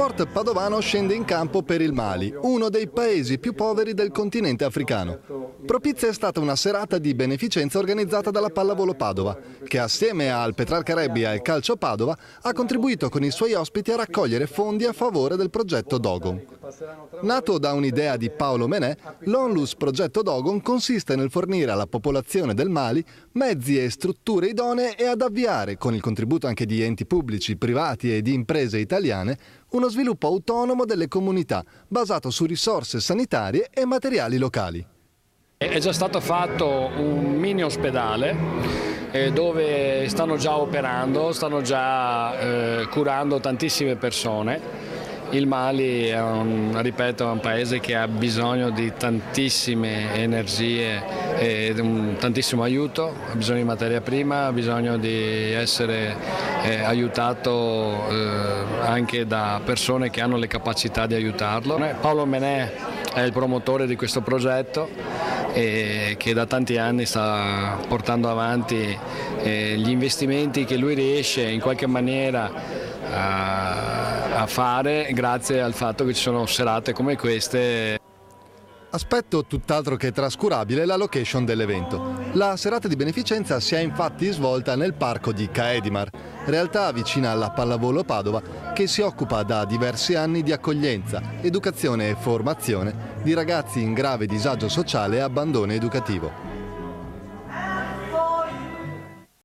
sport padovano scende in campo per il Mali, uno dei paesi più poveri del continente africano. Propizia è stata una serata di beneficenza organizzata dalla Pallavolo Padova, che assieme al Petrarca Rugby e al Calcio Padova ha contribuito con i suoi ospiti a raccogliere fondi a favore del progetto Dogon. Nato da un'idea di Paolo Menè, l'Onlus Progetto Dogon consiste nel fornire alla popolazione del Mali mezzi e strutture idonee e ad avviare, con il contributo anche di enti pubblici, privati e di imprese italiane, uno sviluppo autonomo delle comunità basato su risorse sanitarie e materiali locali. È già stato fatto un mini ospedale dove stanno già operando, stanno già curando tantissime persone. Il Mali è ripeto, è un paese che ha bisogno di tantissime energie e tantissimo aiuto, ha bisogno di materia prima, ha bisogno di essere aiutato anche da persone che hanno le capacità di aiutarlo. Paolo Menè è il promotore di questo progetto e che da tanti anni sta portando avanti gli investimenti che lui riesce in qualche maniera a fare grazie al fatto che ci sono serate come queste. Aspetto tutt'altro che trascurabile la location dell'evento. La serata di beneficenza si è infatti svolta nel parco di Caedimar, realtà vicina alla Pallavolo Padova che si occupa da diversi anni di accoglienza, educazione e formazione di ragazzi in grave disagio sociale e abbandono educativo.